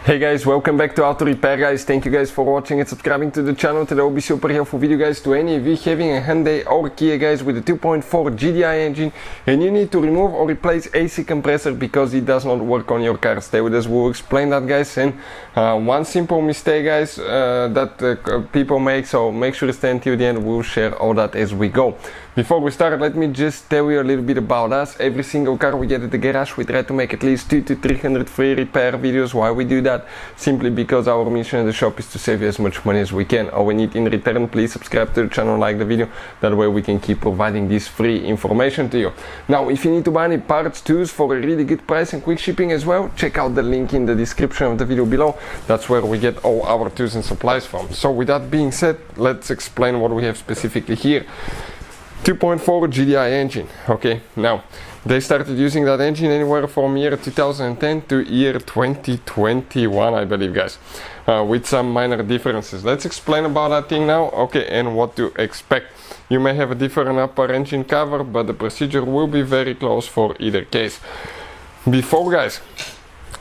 Hey guys, welcome back to Auto Repair guys. Thank you guys for watching and subscribing to the channel. Today will be super helpful video guys to any of you having a Hyundai or Kia guys with a 2.4 Gdi engine and you need to remove or replace AC compressor because it does not work on your car. Stay with us, we'll explain that guys. And one simple mistake guys that people make, so make sure to stay until the end. We'll share all that as we go. Before we start, let me just tell you a little bit about us. Every single car we get at the garage, we try to make at least 200 to 300 free repair videos. Why we do that? Simply because our mission at the shop is to save you as much money as we can. All we need in return, please subscribe to the channel, like the video. That way we can keep providing this free information to you. Now, if you need to buy any parts, tools for a really good price and quick shipping as well, check out the link in the description of the video below. That's where we get all our tools and supplies from. So with that being said, let's explain what we have specifically here. 2.4 Gdi engine. Okay, now they started using that engine anywhere from year 2010 to year 2021, I believe guys, with some minor differences. Let's explain about that thing now, okay, and what to expect. You may have a different upper engine cover, but the procedure will be very close for either case. Before guys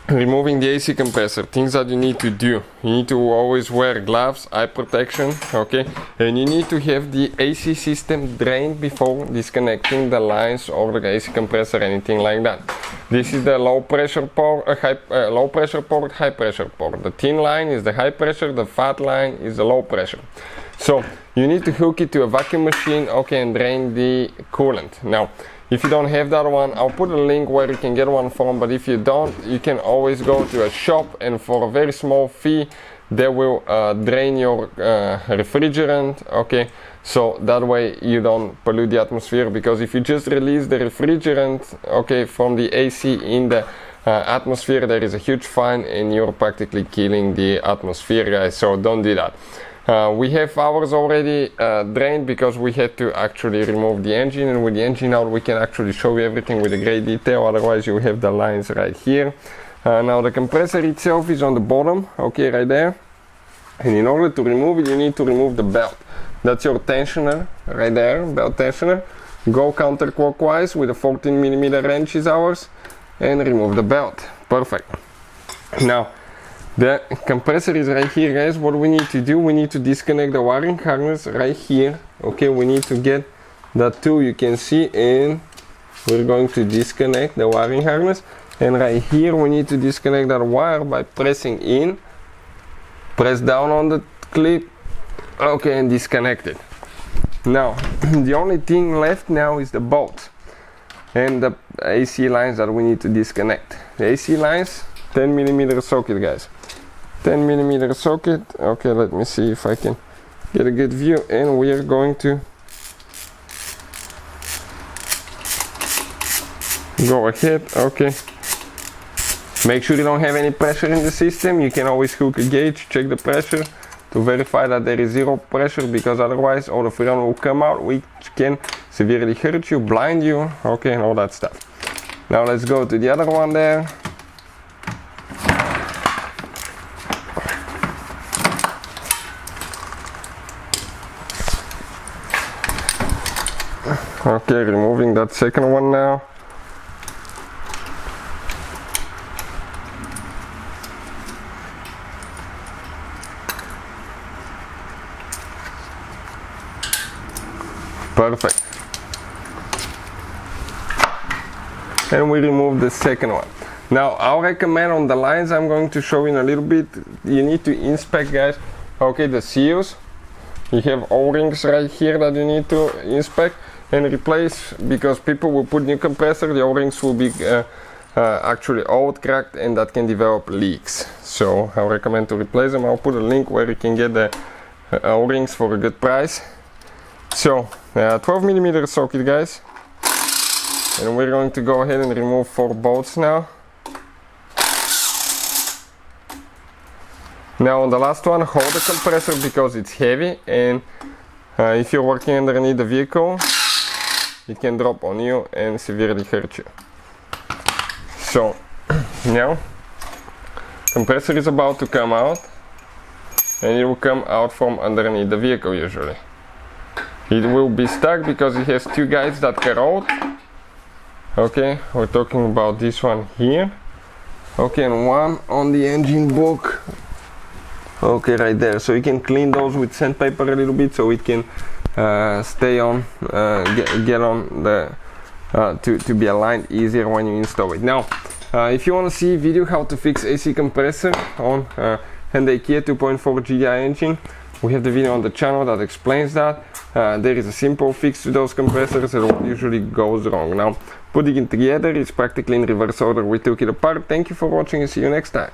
removing the AC compressor, things that you need to do: you need to always wear gloves, eye protection, okay, and you need to have the AC system drained before disconnecting the lines or the AC compressor, anything like that. This is the low pressure port, low pressure port, high pressure port. The thin line is the high pressure, the fat line is the low pressure. So you need to hook it to a vacuum machine, okay, and drain the coolant. Now, if you don't have that one, I'll put a link where you can get one from, but if you don't, you can always go to a shop and for a very small fee they will drain your refrigerant, okay, so that way you don't pollute the atmosphere, because if you just release the refrigerant, okay, from the AC in the atmosphere, there is a huge fine and you're practically killing the atmosphere guys, so don't do that. We have ours already drained because we had to actually remove the engine, and with the engine out we can actually show you everything with a great detail, otherwise you have the lines right here. Now the compressor itself is on the bottom, okay, right there, and in order to remove it you need to remove the belt. That's your tensioner right there, belt tensioner. Go counterclockwise with a 14mm wrench is ours and remove the belt. Perfect. Now the compressor is right here guys. What we need to do, we need to disconnect the wiring harness right here, okay. We need to get that tool, you can see, and we're going to disconnect the wiring harness, and right here we need to disconnect that wire by pressing in, press down on the clip, okay, and disconnect it. Now the only thing left now is the bolts and the AC lines that we need to disconnect. The AC lines, 10mm socket guys, 10mm socket. Okay, let me see if I can get a good view, and we are going to go ahead, okay. Make sure you don't have any pressure in the system. You can always hook a gauge, check the pressure to verify that there is zero pressure, because otherwise all the freon will come out, which can severely hurt you, blind you, okay, and all that stuff. Now let's go to the other one there. Okay, removing that second one now. Perfect. And we remove the second one. Now I'll recommend on the lines I'm going to show you in a little bit, you need to inspect guys, okay, the seals. You have O-rings right here that you need to inspect and replace, because people will put new compressor, the O-rings will be actually old, cracked, and that can develop leaks. So I recommend to replace them. I'll put a link where you can get the O-rings for a good price. So 12mm socket guys, and we're going to go ahead and remove 4 bolts now. Now on the last one, hold the compressor because it's heavy, and if you're working underneath the vehicle it can drop on you and severely hurt you. So now compressor is about to come out, and it will come out from underneath the vehicle usually. It will be stuck because it has 2 guides that corrode. Okay, we're talking about this one here. Okay, and one on the engine block. Okay, right there. So you can clean those with sandpaper a little bit so it can stay on, get on the to be aligned easier when you install it. Now, if you want to see a video how to fix AC compressor on Hyundai Kia 2.4 Gdi engine, we have the video on the channel that explains that. There is a simple fix to those compressors and what usually goes wrong. Now, putting it together is practically in reverse order. We took it apart. Thank you for watching and see you next time.